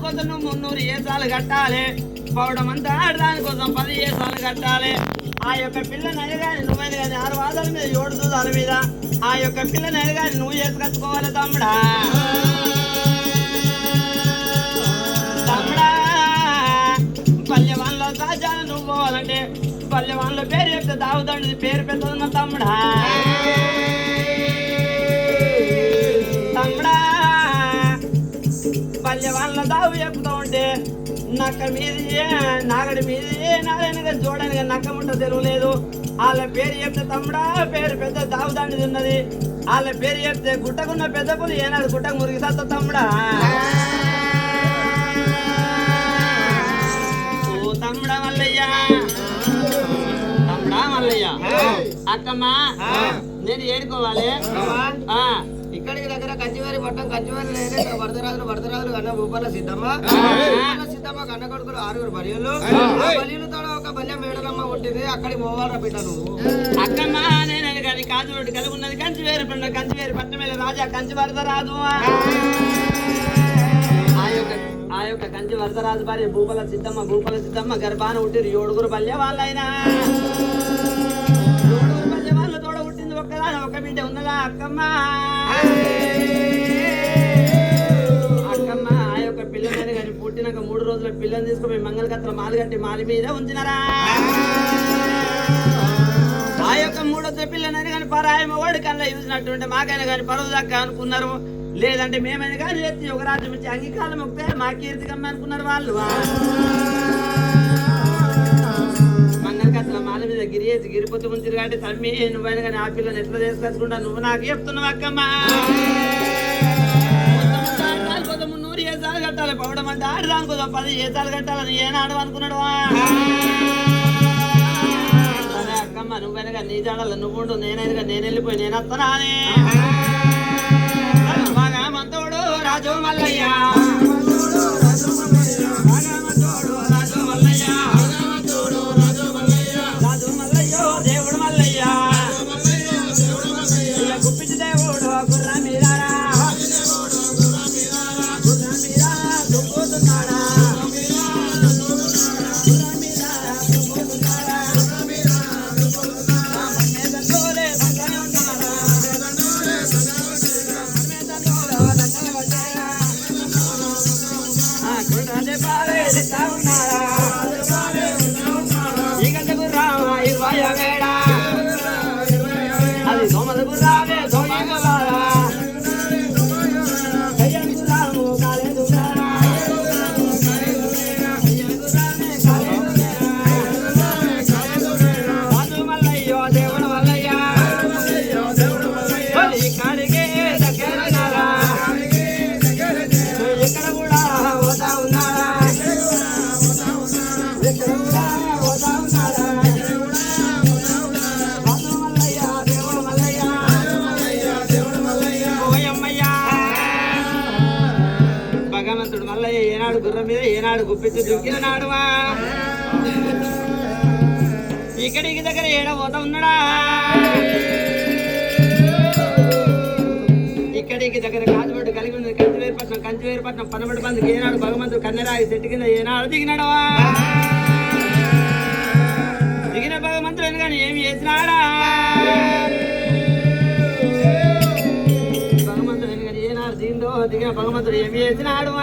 లేకపోతే నువ్వు 300 ఏసాలు కట్టాలి. పౌడమంతా దానికోసం 10 ఏసాలు కట్టాలి. ఆ యొక్క పిల్లని అడగాని నువ్వైనా కానీ 6 వాదాల మీద 7 దూదాల మీద ఆ యొక్క పిల్లని అడగాని నువ్వు చేసుకచ్చుకోవాలి తమ్ముడా. తమ్ముడా పల్లెవాళ్ళ సహజాలు నువ్వు పోవాలంటే పల్లెవాళ్ళ పేరు చెప్తే దావుదండి పేరు పెద్దదన్న తమ్ముడా. తమ్ముడా పల్లెవాళ్ళ దావు చెప్తా ఉంటే నక్క మీది నాగడి మీది నారాయణగా చూడడానికి నక్క ముట్ట తెలియలేదు. వాళ్ళ పేరు చెప్తే తమ్ముడా పేరు పెద్ద దావుదండి ఉన్నది. వాళ్ళ పేరు చెప్తే గుట్టకున్న పెద్ద పులి ఏనాడు గుట్టకు మురిగి సత్త తమ్ముడా. ఓ తమ్ముడా మల్లయ్య తమ్ముడా మల్లయ్య అక్కమ్మా నేను ఏడుకోవాలి. ఇక్కడికి దగ్గర కంచివారి పట్టం కంచివారి వరదరాజులు కన్న భూపాల సిద్ధమ్మ కన్న కొడుకులు 6 బలియలు బలియలతో ఒక బల్యం మేడలమ్మ ఉంటుంది. అక్కడికి పోవాలరా బిడ్డ నువ్వు. అక్కమ్మా నేను కానీ కాజురోడ్డు కలిగి ఉన్నది కంచివేరు పండుగ కంచివేరు పట్టణమేల రాజా కంచి వరదరాజు. ఆ యొక్క కంచి వరదరాజు భార్య భూపాల సిద్ధమ్మ గర్భాన పుట్టిరు 7 బల్య వాళ్ళైనా. 7 బల్య వాళ్ళ తోడ పుట్టింది ఒక్కదాని ఒక బిడ్డ ఉన్నదా అక్కమ్మా. అక్కమ్మ ఆ యొక్క పిల్లని కానీ పుట్టినాక 3 రోజుల పిల్లని తీసుకుపోయి మంగళకత్ర మాలు కట్టి మాలి మీద ఉంచినారా. ఆ యొక్క 3వ పిల్లని కానీ పరాయమ వాడి కల్లా చూసినట్టుంటే మాకైనా కానీ పరువు దక్క అనుకున్నారు. లేదంటే మేమైనా కానీ ఎత్తి ఒక రాజ్యం ఇచ్చి అంగీకారం ఒకటే మా కీర్తికమ్మ అనుకున్నారు వాళ్ళు. మంగళకత్ర మాల మీద గిరియేసి గిరిపోతూ ఉంచారు కాబట్టి తమ్మి నువ్వైనా కానీ ఆ పిల్లని ఎట్లా చేసుకొచ్చుకుంటా నువ్వు నాకు చెప్తున్నావు అక్కమ్మ. 300 ఏసాలు కట్టాలి పౌడమంటే ఆడదానికోసం 10 ఏసాలు కట్టాలని ఏనాడు అనుకున్నాడు. సరే అక్కమ్మ నువ్వైనా నీ జాడల్లో నువ్వు ఉండు నేనైనా నేను వెళ్ళిపోయి నేను వస్తానా అని మంతోడు రాజు మల్లయ్య రాజు మల్లయ్యో దేవుడు మల్లయ్య గుప్పించి దేవుడు గుర్ర మీరారా దుబ్బుతున్నాడా అది సోమల గుర్రావే సోమల మల్లయ్యో దేవుడు మల్లయ్య కాడికే దగ్గర ఎక్కడ కూడా పోతా ఉన్నాడా భగవంతుడు మల్లయ్య ఏనాడు గుర్రం మీద ఏనాడు గుప్పించి దుక్కిన నాడువా ఇక్కడికి దగ్గర ఏడ పోతా ఉన్నాడా. ఇక్కడికి దగ్గర కాజుబొడ్డు కలిగి ఉన్నది కంచివేరుపట్నం పనబడి బంధుకి ఏనాడు భగవంతుడు కన్నెరాయి చెట్టు కింద ఏనాడు దిగినాడవా. దిగిన భగవంతుడు కానీ ఏమి చేసినాడా. భగవంతుడు కానీ ఏనాడు దిగిందో దిగిన భగవంతుడు ఏమి చేసినాడు.